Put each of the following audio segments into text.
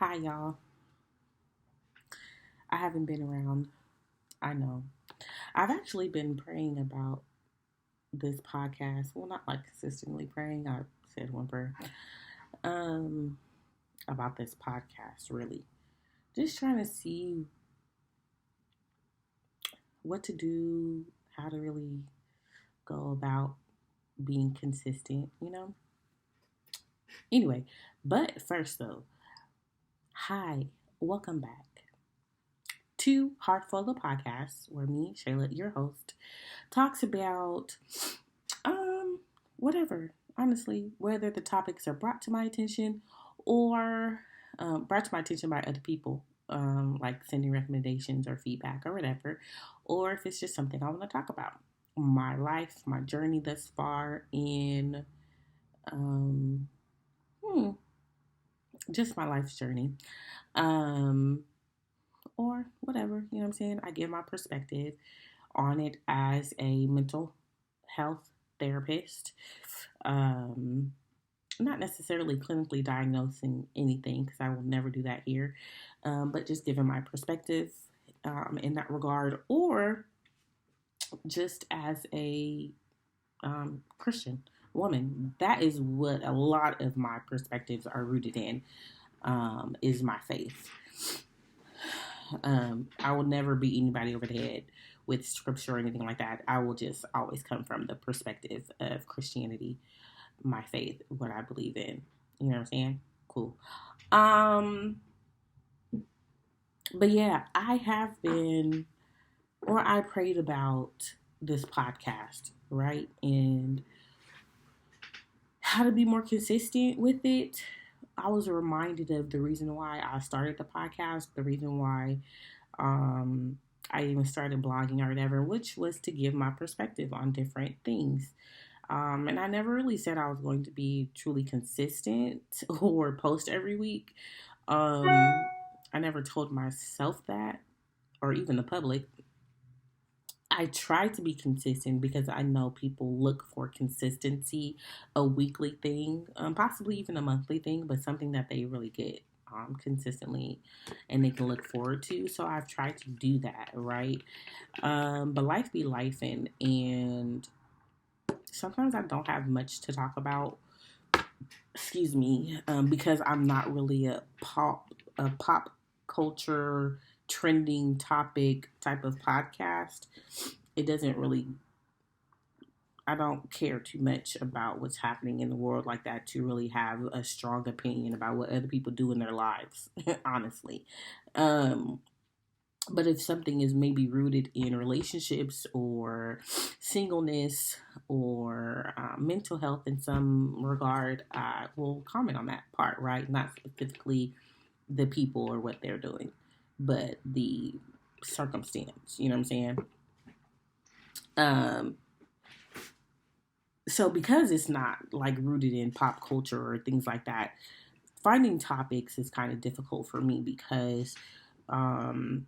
Hi, y'all. I haven't been around. I know. I've actually been praying about this podcast. Well, not like consistently praying. I said one prayer. Um, about this podcast, really. Just trying to see what to do, how to really go about being consistent. Anyway, but first, though, hi, welcome back to Heart Full of Podcasts, where me, Shayla, your host, talks about Um, whatever. Honestly, whether the topics are brought to my attention or brought to my attention by other people, like sending recommendations or feedback or whatever, or if it's just something I want to talk about. My life, my journey thus far in, um, hmm, just my life's journey, um, or whatever, you know what I'm saying? I give my perspective on it as a mental health therapist. Um, Not necessarily clinically diagnosing anything because I will never do that here, but just giving my perspective in that regard, or just as a Christian woman. That is what a lot of my perspectives are rooted in, is my faith. I will never beat anybody over the head with scripture or anything like that. I will just always come from the perspective of Christianity, my faith, what I believe in. You know what I'm saying? Cool. Um, but yeah, I have been, or I prayed about this podcast, right? And how to be more consistent with it. I was reminded of the reason why I started the podcast, the reason why um, I even started blogging or whatever, which was to give my perspective on different things. And I never really said I was going to be truly consistent or post every week. Um, I never told myself that, or even the public. I try to be consistent because I know people look for consistency, a weekly thing, possibly even a monthly thing, but something that they really get consistently and they can look forward to. So I've tried to do that, right? But life be life, and sometimes I don't have much to talk about. Excuse me, because I'm not really a pop culture trending topic type of podcast. It doesn't really, I don't care too much about what's happening in the world like that to really have a strong opinion about what other people do in their lives, honestly. Um, but if something is maybe rooted in relationships or singleness or mental health in some regard, I will comment on that part, right? Not specifically the people or what they're doing, but the circumstance. You know what I'm saying? Um, so because it's not like rooted in pop culture or things like that, finding topics is kind of difficult for me because um,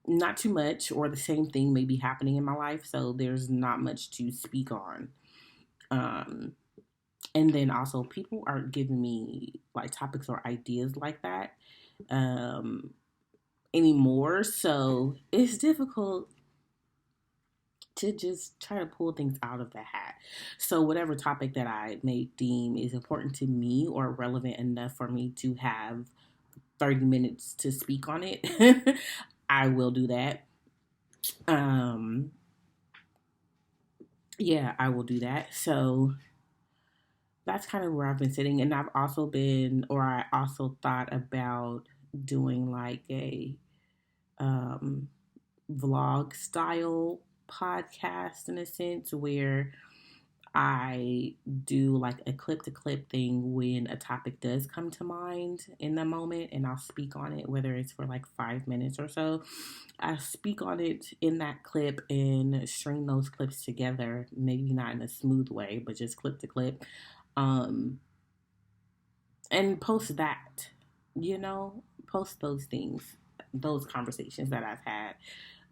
not too much or the same thing may be happening in my life, so there's not much to speak on. Um, and then also, people aren't giving me like topics or ideas like that um, anymore, so it's difficult to just try to pull things out of the hat. So whatever topic that I may deem is important to me or relevant enough for me to have 30 minutes to speak on it, I will do that. Um yeah, I will do that. So that's kind of where I've been sitting, and I also thought about doing like a um vlog style podcast in a sense where I do like a clip to clip thing when a topic does come to mind in the moment, and I'll speak on it, whether it's for like 5 minutes or so. I speak on it in that clip and string those clips together, maybe not in a smooth way, but just clip to clip, um, and post that, you know, post those things, those conversations that I've had.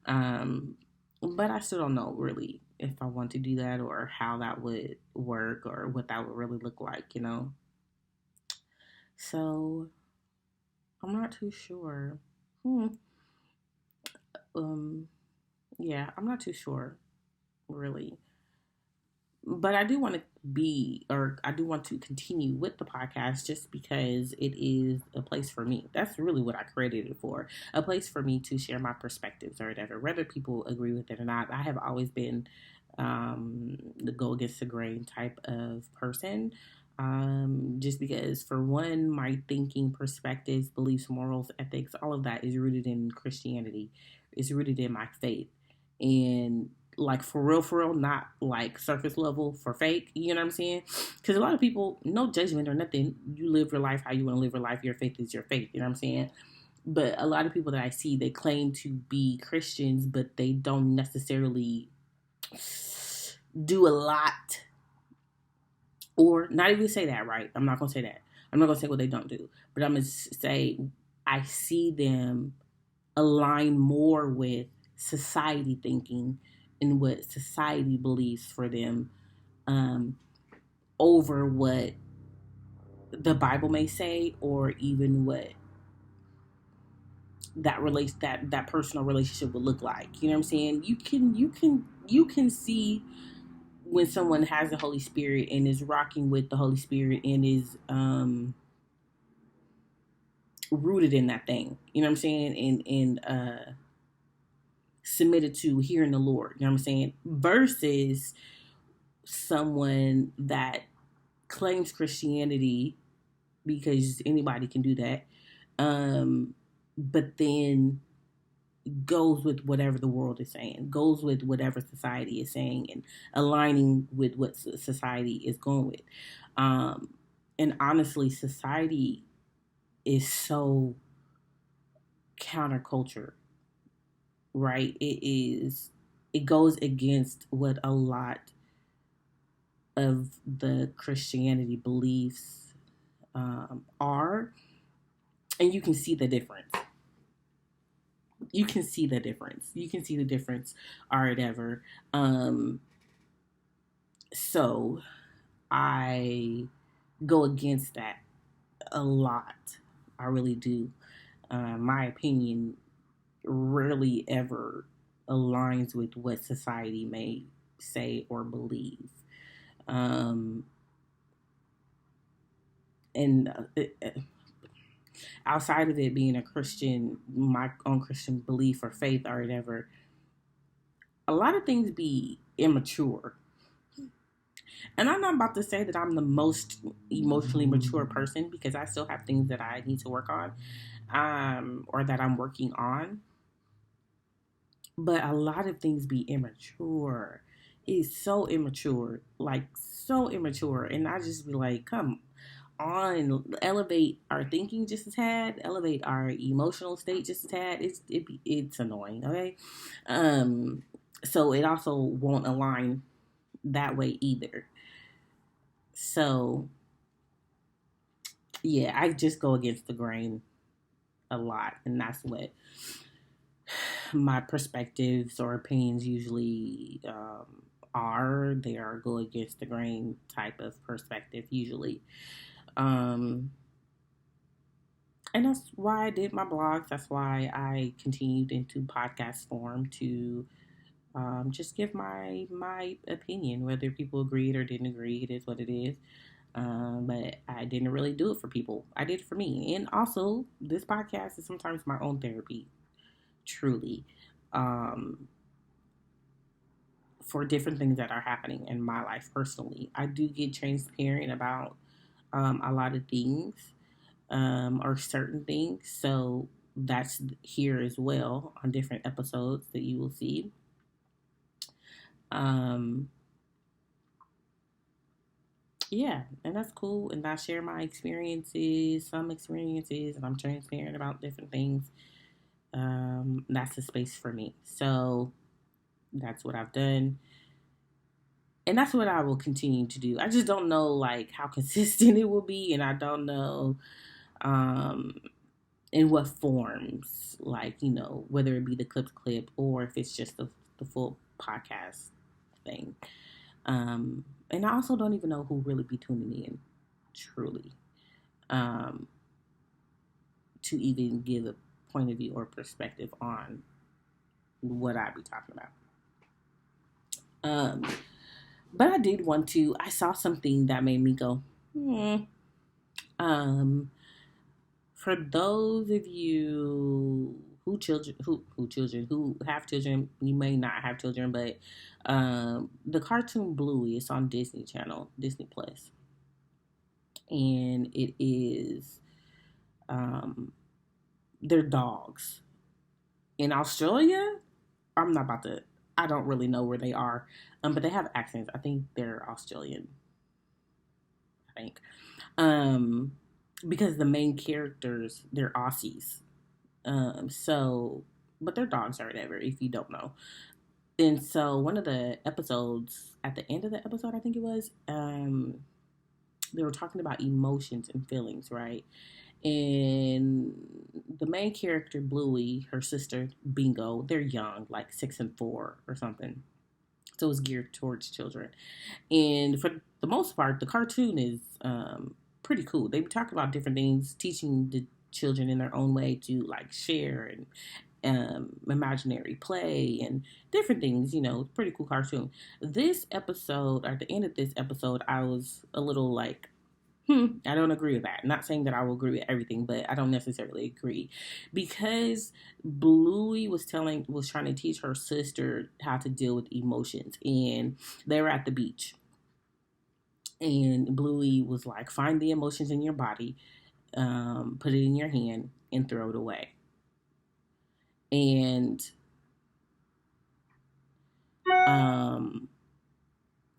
Um, but I still don't know really if I want to do that or how that would work or what that would really look like. So I'm not too sure. Hmm. Um. Yeah, I'm not too sure, really. But I do want to I do want to continue with the podcast just because it is a place for me. That's really what I created it for. A place for me to share my perspectives or whatever, whether people agree with it or not. I have always been the go against the grain type of person. Just because, for one, my thinking, perspectives, beliefs, morals, ethics, all of that is rooted in Christianity. It's rooted in my faith. And like for real, not like surface level for fake. You know what I'm saying? Because a lot of people, no judgment or nothing. You live your life how you want to live your life. Your faith is your faith. You know what I'm saying? But a lot of people that I see, they claim to be Christians, but they don't necessarily do a lot, or not even say that. Right? I'm not gonna say that. I'm not gonna say what they don't do, but I'm gonna say I see them align more with society thinking and what society believes for them, um, over what the Bible may say, or even what that personal relationship would look like. You know what I'm saying? You can see when someone has the Holy Spirit and is rocking with the Holy Spirit and is rooted in that thing. You know what I'm saying? And submitted to hearing the Lord. You know what I'm saying? Versus someone that claims Christianity, because anybody can do that, but then goes with whatever the world is saying, goes with whatever society is saying, and aligning with what society is going with. Um, and honestly, society is so counterculture, right? It goes against what a lot of the Christianity beliefs are, and you can see the difference. You can see the difference. You can see the difference, or whatever. Um, so I go against that a lot. I really do. My opinion rarely ever aligns with what society may say or believe. Um, and outside of it being a Christian, my own Christian belief or faith or whatever, a lot of things be immature. And I'm not about to say that I'm the most emotionally mature person, because I still have things that I need to work on, or that I'm working on. But a lot of things be immature. It's so immature, like so immature. And I just be like, come on, elevate our thinking just a tad, elevate our emotional state just a tad. It's annoying, okay? Um, so it also won't align that way either. So yeah, I just go against the grain a lot, and that's what my perspectives or opinions usually are. They are go against the grain type of perspective usually. Um, and that's why I did my blogs. That's why I continued into podcast form to just give my opinion. Whether people agreed or didn't agree, it is what it is. But I didn't really do it for people. I did it for me. And also, this podcast is sometimes my own therapy, truly, um, for different things that are happening in my life personally. I do get transparent about a lot of things, or certain things. So that's here as well on different episodes that you will see. Um, yeah, and that's cool. And I share my experiences, some experiences, and I'm transparent about different things. That's a space for me. So that's what I've done. And that's what I will continue to do. I just don't know like how consistent it will be, and I don't know um in what forms, like, whether it be the clip or if it's just the full podcast thing. And I also don't even know who really be tuning in, truly. Um, to even give a point of view or perspective on what I be talking about. Um, but I did want to. I saw something that made me go, hmm. Um, for those of you who have children, you may not have children, but the cartoon Bluey is on Disney Channel, Disney Plus, and it is um, they're dogs in Australia. I'm not about to. I don't really know where they are, but they have accents. I think they're Australian. I think, um, because the main characters they're Aussies. So, but they're dogs or whatever. If you don't know, and so one of the episodes at the end of the episode, I think it was, they were talking about emotions and feelings, right? And the main character, Bluey, her sister, Bingo, they're young, like 6 and 4 or something. So it's geared towards children. And for the most part, the cartoon is pretty cool. They talk about different things, teaching the children in their own way to like share and imaginary play and different things. Pretty cool cartoon. This episode, or at the end of this episode, I was a little like, I don't agree with that. Not saying that I will agree with everything, but I don't necessarily agree because Bluey was trying to teach her sister how to deal with emotions, and they were at the beach, and Bluey was like, "Find the emotions in your body, put it in your hand, and throw it away." And um,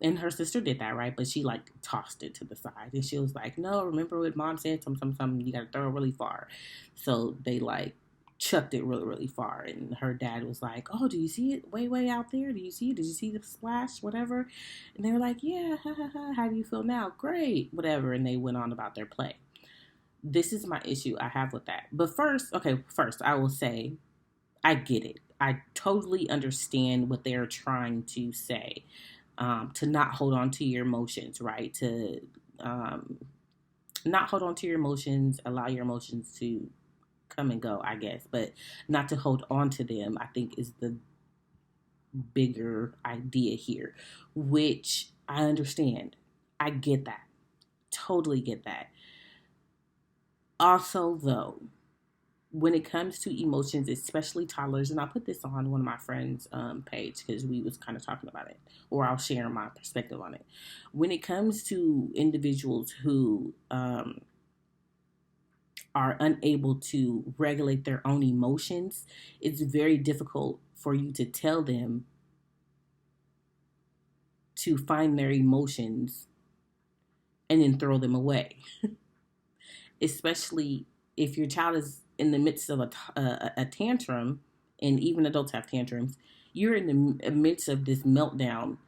and her sister did that, right? But she like tossed it to the side, and she was like, "No, remember what mom said? Something. You gotta throw it really far." So they like chucked it really, really far, and her dad was like, "Oh, do you see it way out there? Do you see it? Did you see the splash? Whatever." And they were like, "Yeah, ha ha ha. How do you feel now? Great, whatever." And they went on about their play. This is my issue I have with that. But first I will say I get it. I totally understand what they're trying to say. To not hold on to your emotions, right? To um, not hold on to your emotions, allow your emotions to come and go, I guess, but not to hold on to them, I think is the bigger idea here, which I understand. I get that. Totally get that. Also, though, when it comes to emotions, especially toddlers, and I'll put this on one of my friends' page because we was kind of talking about it, or I'll share my perspective on it. When it comes to individuals who are unable to regulate their own emotions, it's very difficult for you to tell them to find their emotions and then throw them away, especially if your child is in the midst of a tantrum, and even adults have tantrums. You're in the midst of this meltdown,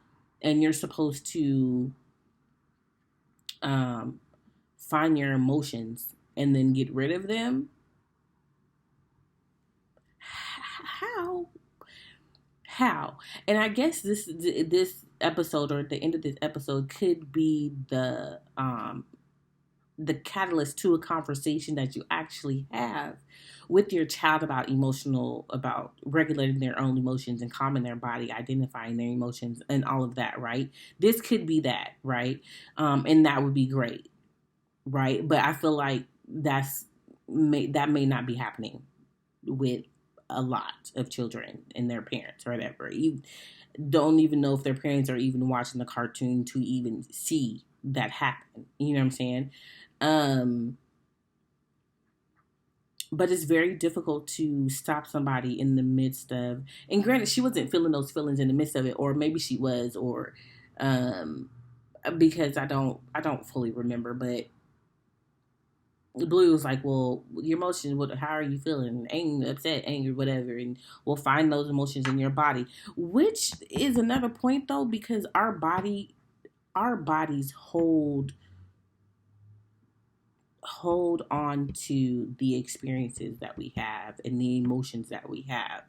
and you're supposed to um, find your emotions and then get rid of them. How? How? And I guess this episode, or at the end of this episode, could be the catalyst to a conversation that you actually have with your child about regulating their own emotions and calming their body, identifying their emotions, and all of that, right? This could be that, right? And that would be great, right? But I feel like that may not be happening with a lot of children and their parents or whatever. You don't even know if their parents are even watching the cartoon to even see that happen. You know what I'm saying? Um, but it's very difficult to stop somebody in the midst of, and granted, she wasn't feeling those feelings in the midst of it, or maybe she was, or um, because I don't fully remember, but Blue was like, "Well, your emotions. How are you feeling? Angry, upset, angry, whatever." And we'll find those emotions in your body, which is another point though, because our bodies hold on to the experiences that we have and the emotions that we have.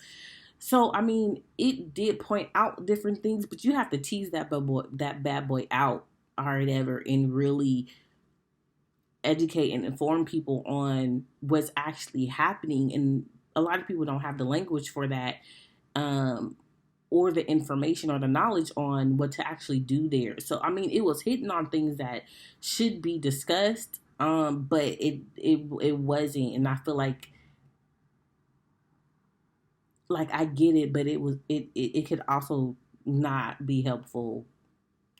So I mean, it did point out different things, but you have to tease that bad boy out or whatever, and really educate and inform people on what's actually happening. And a lot of people don't have the language for that, um, or the information or the knowledge on what to actually do there. So I mean, it was hitting on things that should be discussed, but it wasn't. And I feel like I get it, but it could also not be helpful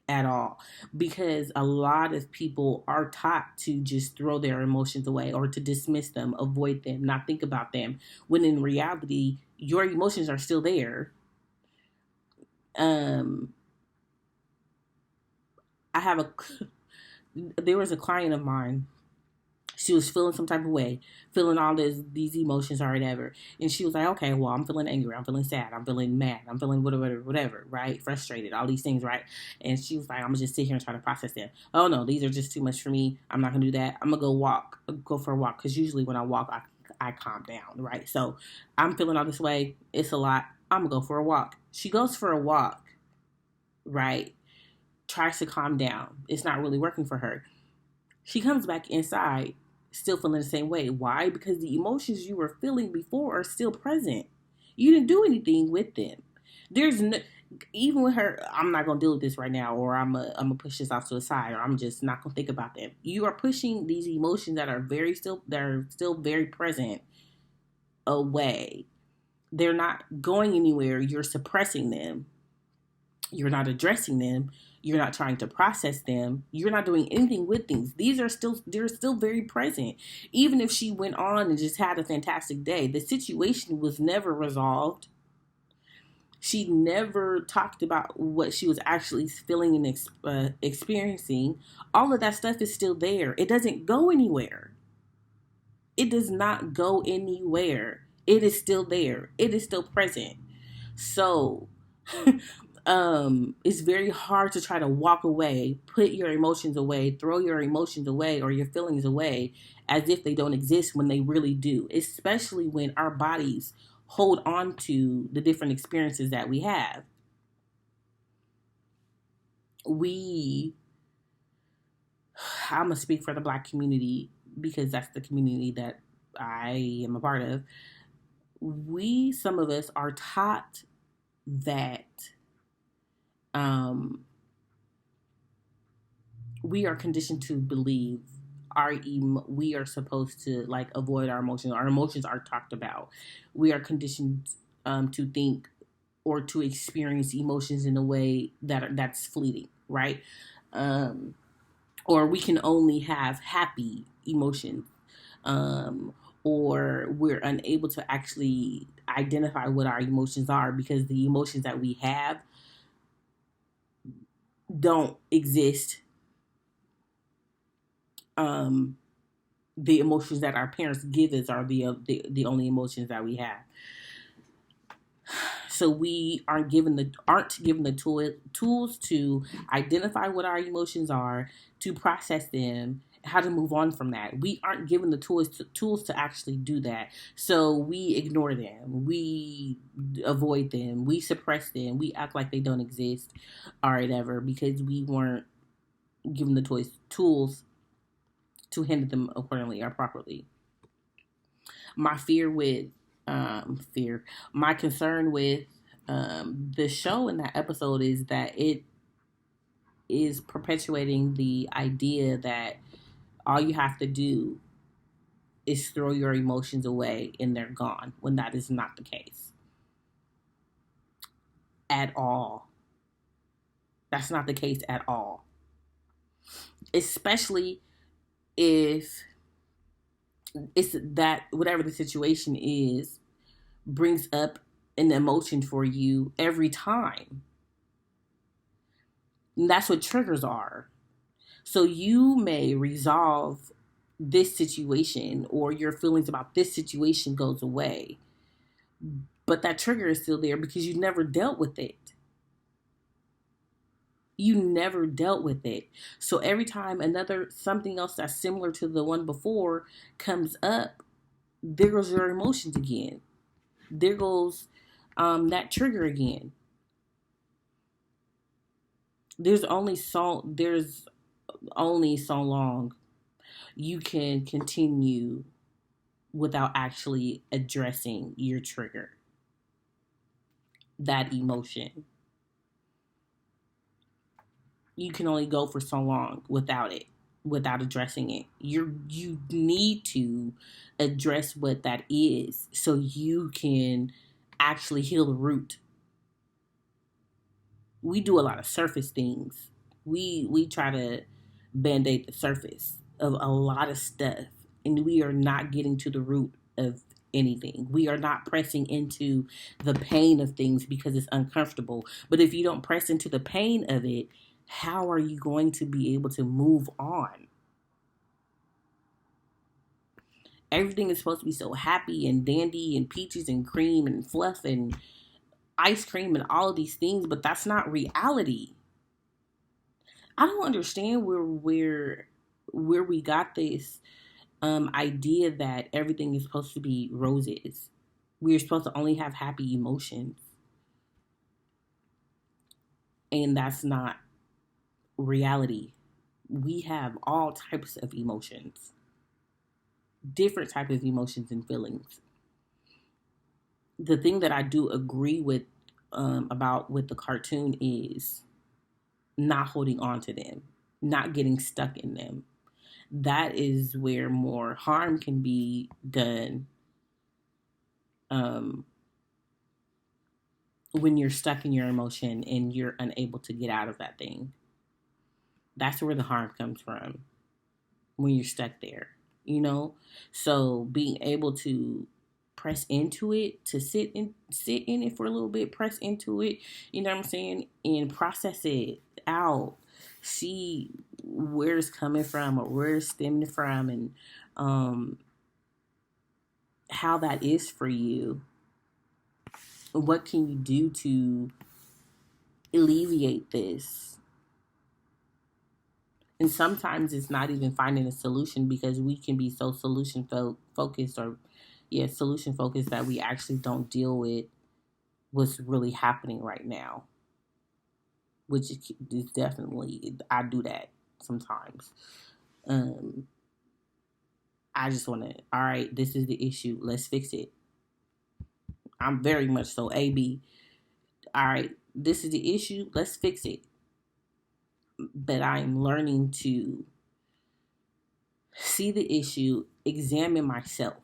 at all, because a lot of people are taught to just throw their emotions away or to dismiss them, avoid them, not think about them, when in reality your emotions are still there. um I have a there was a client of mine. She was feeling some type of way, feeling all these emotions or whatever. And she was like, okay, well, I'm feeling angry, I'm feeling sad, I'm feeling mad, I'm feeling whatever, right? Frustrated, all these things, right? And she was like, I'm gonna just sit here and try to process them. Oh no, these are just too much for me. I'm not gonna do that. I'm gonna go for a walk. Because usually when I walk, I calm down, right? So I'm feeling all this way. It's a lot. I'm gonna go for a walk. She goes for a walk, right? Tries to calm down. It's not really working for her. She comes back inside still feeling the same way. Why? Because the emotions you were feeling before are still present. You didn't do anything with them. There's no, even with her, I'm not gonna deal with this right now, or I'm gonna push this off to the side, or I'm just not gonna think about them. You are pushing these emotions that are still very present away. They're not going anywhere. You're suppressing them. You're not addressing them. You're not trying to process them. You're not doing anything with things. They're still very present. Even if she went on and just had a fantastic day, the situation was never resolved. She never talked about what she was actually feeling and experiencing. All of that stuff is still there. It doesn't go anywhere. It does not go anywhere. It is still there. It is still present. So it's very hard to try to walk away, put your emotions away, throw your emotions away or your feelings away as if they don't exist when they really do, especially when our bodies hold on to the different experiences that we have. We, I'm going to speak for the Black community because that's the community that I am a part of. Some of us are taught that um, we are conditioned to believe we are supposed to like avoid our emotions. Our emotions are talked about. We are conditioned to think or to experience emotions in a way that's fleeting, right? Um, or we can only have happy emotions, um, or we're unable to actually identify what our emotions are because the emotions that we have don't exist. Um, the emotions that our parents give us are the only emotions that we have. So we aren't given the tools to identify what our emotions are, to process them, how to move on from that. We aren't given the tools to actually do that. So we ignore them, we avoid them, we suppress them, we act like they don't exist or whatever because we weren't given the tools to handle them accordingly or properly. My fear with fear, my concern with the show in that episode is that it is perpetuating the idea that all you have to do is throw your emotions away and they're gone, when that is not the case at all. That's not the case at all. Especially if it's that whatever the situation is brings up an emotion for you every time. And that's what triggers are. So you may resolve this situation or your feelings about this situation goes away, but that trigger is still there because you never dealt with it. You never dealt with it. So every time another something else that's similar to the one before comes up, there goes your emotions again. There goes that trigger again. There's only so long you can continue without actually addressing your trigger, that emotion. You can only go for so long without it, without addressing it. You need to address what that is so you can actually heal the root. We do a lot of surface things. We try to band-aid the surface of a lot of stuff, and we are not getting to the root of anything. We are not pressing into the pain of things because it's uncomfortable. But if you don't press into the pain of it, how are you going to be able to move on? Everything is supposed to be so happy and dandy and peaches and cream and fluff and ice cream and all of these things, but that's not reality. I don't understand where we got this idea that everything is supposed to be roses. We're supposed to only have happy emotions, and that's not reality. We have all types of emotions, different types of emotions and feelings. The thing that I do agree with about with the cartoon is not holding on to them, not getting stuck in them. That is where more harm can be done um, when you're stuck in your emotion and you're unable to get out of that thing. That's where the harm comes from, when you're stuck there, you know? So being able to press into it, to sit in it for a little bit, press into it, you know what I'm saying? And process it out. See where it's coming from or where it's stemming from, and um how that is for you. What can you do to alleviate this? And sometimes it's not even finding a solution, because we can be so focused, or solution focused, that we actually don't deal with what's really happening right now, which is definitely, I do that sometimes. um I just want to, all right, this is the issue, let's fix it. I'm very much so AB. All right, this is the issue, let's fix it. But I'm learning to see the issue, examine myself.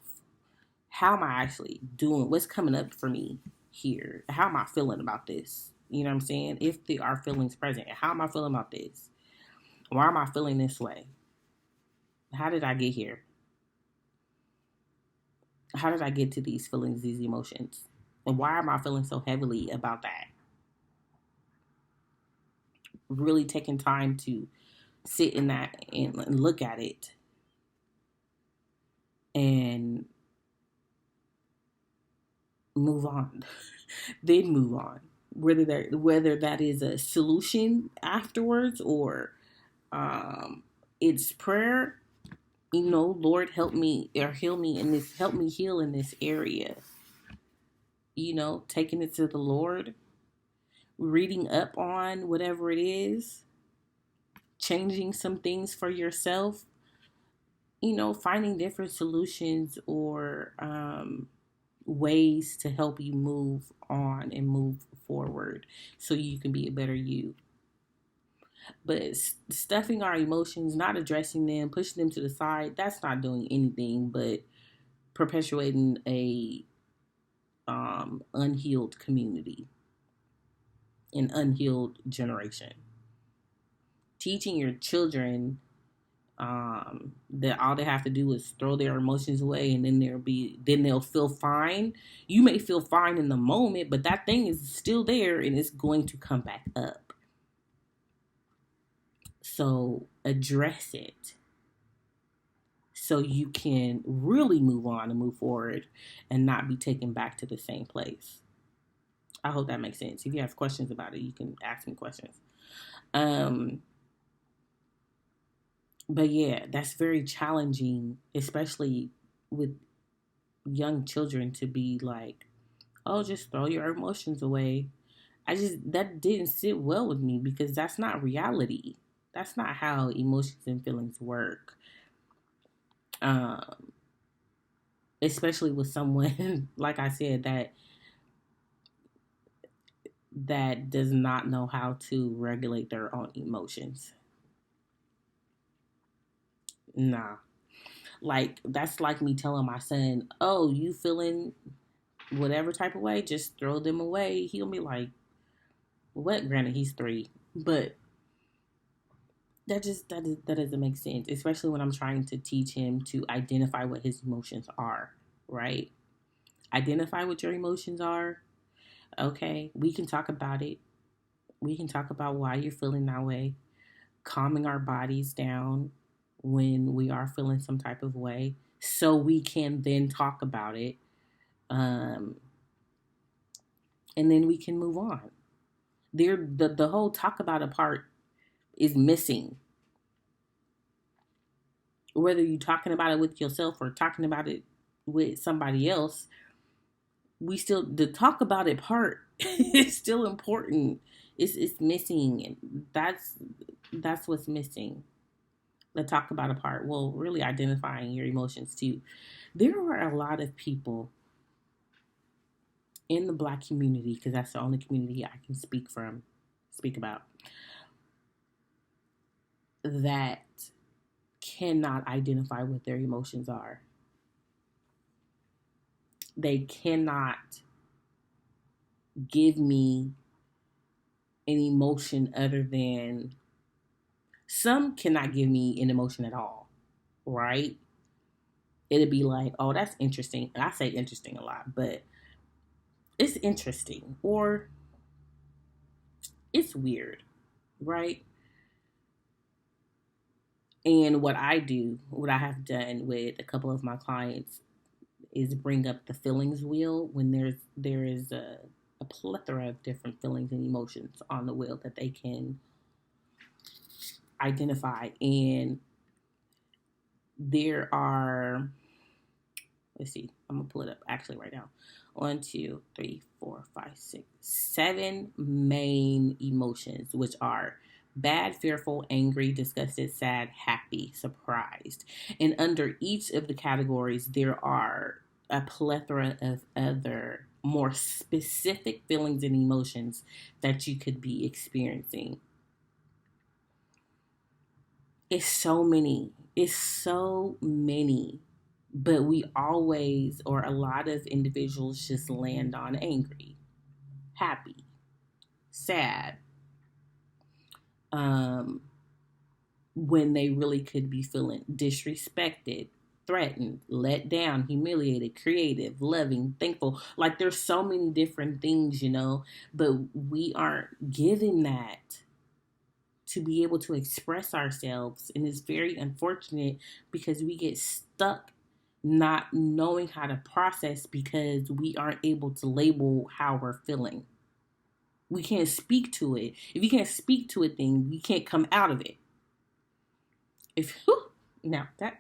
How am I actually doing? What's coming up for me here? How am I feeling about this? You know what I'm saying? If there are feelings present, how am I feeling about this? Why am I feeling this way? How did I get here? How did I get to these feelings, these emotions? And why am I feeling so heavily about that? Really taking time to sit in that and look at it and move on. Then move on. Whether that is a solution afterwards, or it's prayer. Lord, help me or heal me in this. Help me heal in this area. Taking it to the Lord, reading up on whatever it is, changing some things for yourself. Finding different solutions or ways to help you move on and move forward so you can be a better you. But stuffing our emotions, not addressing them, pushing them to the side, that's not doing anything but perpetuating a unhealed community, an unhealed generation. Teaching your children that all they have to do is throw their emotions away, and then they'll feel fine. You may feel fine in the moment, but that thing is still there and it's going to come back up. So address it so you can really move on and move forward and not be taken back to the same place. I hope that makes sense. If you have questions about it, you can ask me questions. But yeah, that's very challenging, especially with young children, to be like, oh, just throw your emotions away. That didn't sit well with me, because that's not reality. That's not how emotions and feelings work. Um, Especially with someone, like I said, that does not know how to regulate their own emotions. Nah. Like, that's like me telling my son, oh, you feeling whatever type of way, just throw them away. He'll be like, what? Granted, he's 3. But that doesn't make sense, especially when I'm trying to teach him to identify what his emotions are, right? Identify what your emotions are. Okay, we can talk about it. We can talk about why you're feeling that way, calming our bodies down when we are feeling some type of way, so we can then talk about it, um, and then we can move on. The whole talk about a part is missing. Whether you're talking about it with yourself or talking about it with somebody else, we still the talk about it part is still important. It's missing, and that's what's missing. The talk about a part. Well, really identifying your emotions too. There are a lot of people in the Black community, because that's the only community I can speak about, that cannot identify what their emotions are. They cannot give me an emotion other than, some cannot give me an emotion at all, right? It'd be like, oh, that's interesting. And I say interesting a lot, but it's interesting or it's weird, right? And what I have done with a couple of my clients is bring up the feelings wheel when there is a plethora of different feelings and emotions on the wheel that they can identify. And there are, let's see, I'm gonna pull it up actually right now. 1, 2, 3, 4, 5, 6, 7 main emotions, which are bad, fearful, angry, disgusted, sad, happy, surprised. And under each of the categories, there are a plethora of other more specific feelings and emotions that you could be experiencing. It's so many. It's so many. But we always, or a lot of individuals, just land on angry, happy, sad, um, when they really could be feeling disrespected, threatened, let down, humiliated, creative, loving, thankful. Like, there's so many different things, but we aren't given that to be able to express ourselves. And it's very unfortunate because we get stuck not knowing how to process because we aren't able to label how we're feeling. We can't speak to it. If you can't speak to a thing, you can't come out of it. If now that's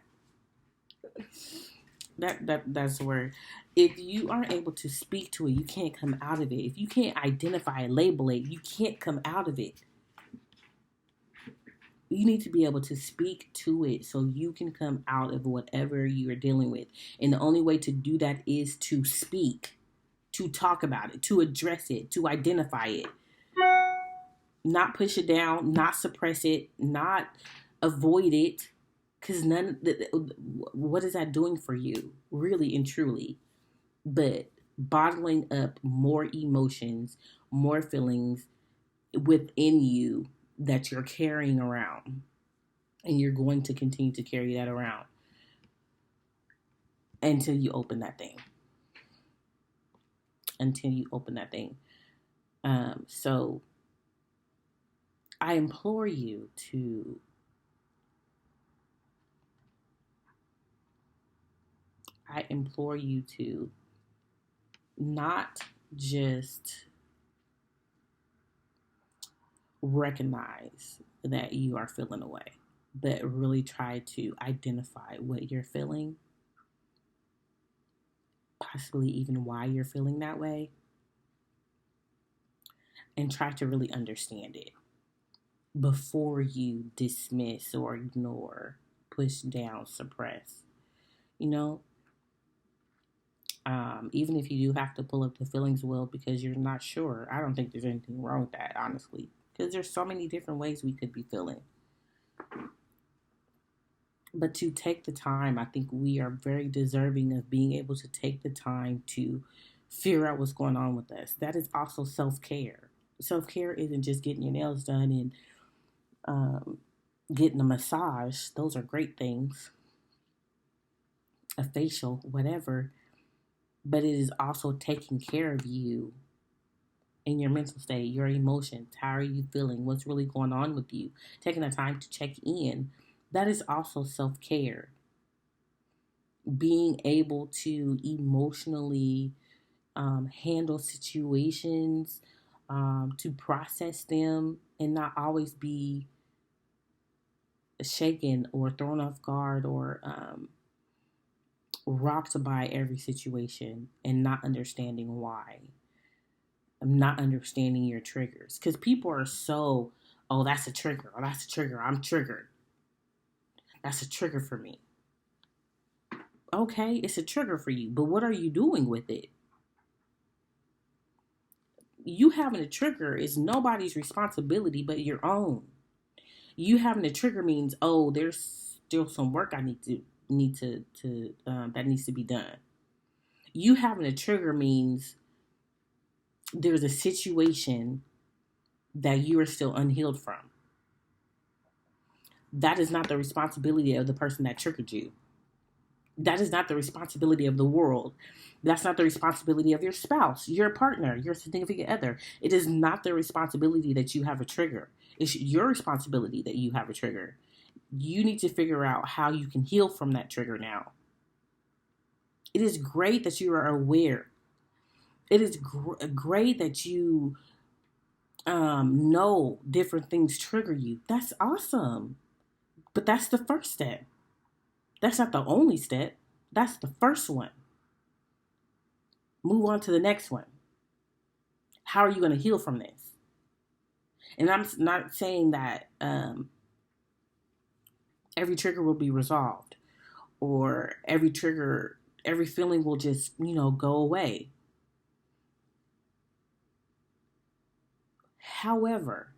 the word. If you aren't able to speak to it, you can't come out of it. If you can't identify and label it, you can't come out of it. You need to be able to speak to it so you can come out of whatever you're dealing with. And the only way to do that is to speak, to talk about it, to address it, to identify it. Not push it down, not suppress it, not avoid it. Because what is that doing for you, really and truly? But bottling up more emotions, more feelings within you that you're carrying around. And you're going to continue to carry that around until you open that thing. Until you open that thing. So I implore you to not just recognize that you are feeling away, but really try to identify what you're feeling, possibly even why you're feeling that way, and try to really understand it before you dismiss or ignore, push down, suppress. You know, even if you do have to pull up the feelings wheel because you're not sure, I don't think there's anything wrong with that, honestly, because there's so many different ways we could be feeling. But to take the time, I think we are very deserving of being able to take the time to figure out what's going on with us. That is also self care. Self care isn't just getting your nails done and um, getting a massage. Those are great things, a facial, whatever. But it is also taking care of you in your mental state, your emotions. How are you feeling? What's really going on with you? Taking the time to check in. That is also self care. Being able to emotionally handle situations, to process them, and not always be shaken or thrown off guard or rocked by every situation and not understanding why. I'm not understanding your triggers because people are so, oh, that's a trigger. Oh, that's a trigger. I'm triggered. That's a trigger for me. Okay, it's a trigger for you, but what are you doing with it? You having a trigger is nobody's responsibility but your own. You having a trigger means, oh, there's still some work I need to that needs to be done. You having a trigger means there's a situation that you are still unhealed from. That is not the responsibility of the person that triggered you. That is not the responsibility of the world. That's not the responsibility of your spouse, your partner, your significant other. It is not their responsibility that you have a trigger. It's your responsibility that you have a trigger. You need to figure out how you can heal from that trigger now. It is great that you are aware. It is great that you know different things trigger you. That's awesome. But that's the first step. That's not the only step. That's the first one. Move on to the next one. How are you going to heal from this? And I'm not saying that every trigger will be resolved or every trigger, every feeling will just, go away. However,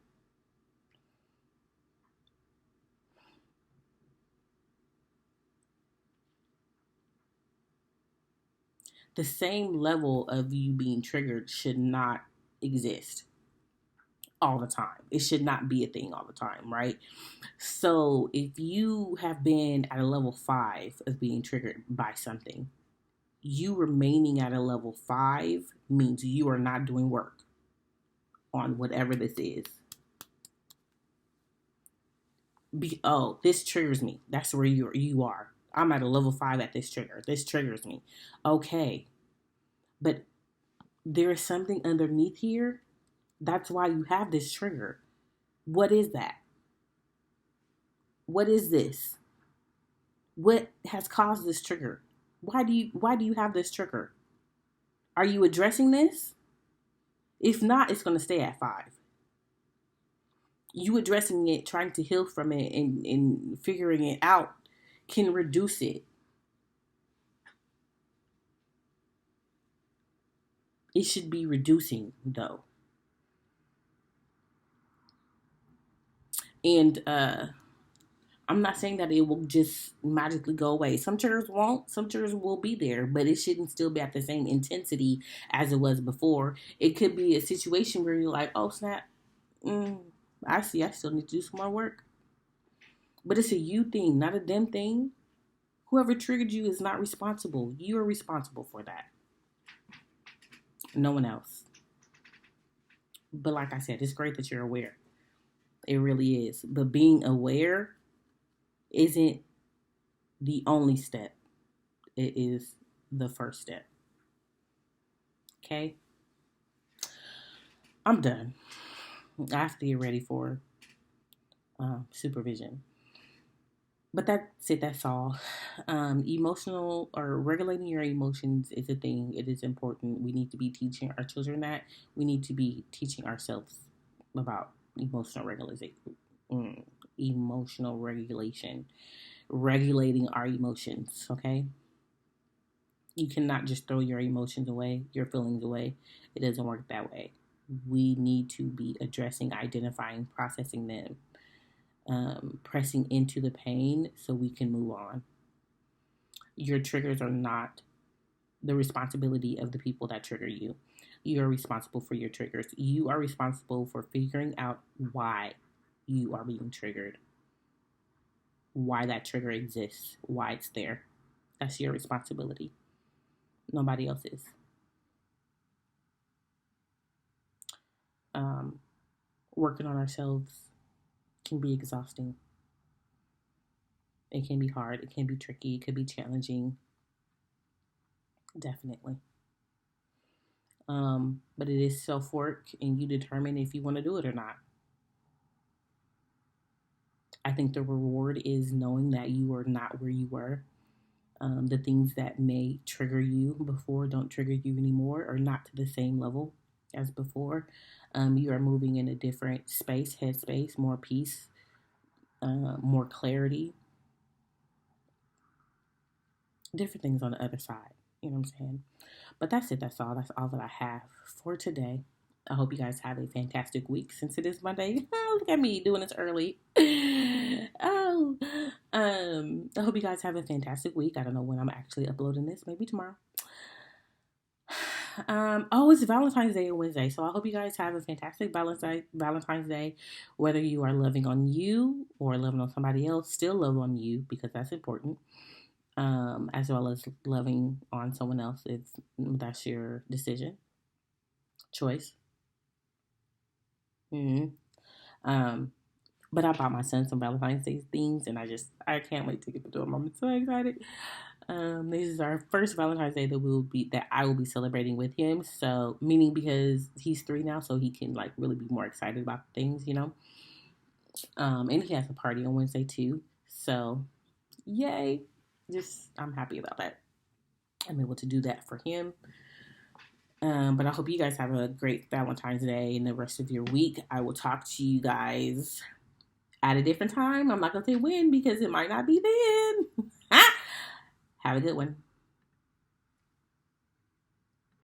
the same level of you being triggered should not exist all the time. It should not be a thing all the time, right? So if you have been at a level 5 of being triggered by something, you remaining at a level 5 means you are not doing work on whatever this is. Oh, this triggers me. That's where you are. I'm at a level 5 at this trigger. This triggers me. Okay. But there is something underneath here. That's why you have this trigger. What is that? What is this? What has caused this trigger? Why do you have this trigger? Are you addressing this? If not, it's going to stay at 5. You addressing it, trying to heal from it, and figuring it out can reduce it. It should be reducing, though. And I'm not saying that it will just magically go away. Some triggers won't. Some triggers will be there, but it shouldn't still be at the same intensity as it was before. It could be a situation where you're like, oh, snap. I see. I still need to do some more work. But it's a you thing, not a them thing. Whoever triggered you is not responsible. You are responsible for that. No one else. But like I said, it's great that you're aware. It really is. But being aware isn't the only step. It is the first step. Okay? I'm done. I have to get ready for supervision. But that's it. That's all. Emotional or regulating your emotions is a thing. It is important. We need to be teaching our children that. We need to be teaching ourselves about emotional regulation. Emotional regulation, regulating our emotions. Okay. You cannot just throw your emotions away, your feelings away. It doesn't work that way. We need to be addressing, identifying, processing them, pressing into the pain so we can move on. Your triggers are not the responsibility of the people that trigger you. You are responsible for your triggers. You are responsible for figuring out why you are being triggered, why that trigger exists, why it's there. That's your responsibility. Nobody else's. Um, Working on ourselves can be exhausting. It can be hard. It can be tricky. It could be challenging. Definitely. But it is self work, and you determine if you want to do it or not. I think the reward is knowing that you are not where you were. The things that may trigger you before don't trigger you anymore, or not to the same level as before. You are moving in a different space, headspace, more peace, more clarity, different things on the other side. You know what I'm saying? But that's it. That's all. That's all that I have for today. I hope you guys have a fantastic week since it is Monday. Oh, look at me doing this early. Oh, I hope you guys have a fantastic week. I don't know when I'm actually uploading this. Maybe tomorrow. It's Valentine's Day on Wednesday, so I hope you guys have a fantastic Valentine's Day. Whether you are loving on you or loving on somebody else, still love on you because that's important. As well as loving on someone else if that's your decision, choice. Mm-hmm. Um, but I bought my son some Valentine's Day things, and I can't wait to get to them. I'm so excited. This is our first Valentine's Day that I will be celebrating with him. So meaning because he's 3 now, so he can like really be more excited about things, you know. And he has a party on Wednesday too. So yay! I'm happy about that. I'm able to do that for him. But I hope you guys have a great Valentine's Day and the rest of your week. I will talk to you guys at a different time. I'm not going to say when because it might not be then. Have a good one.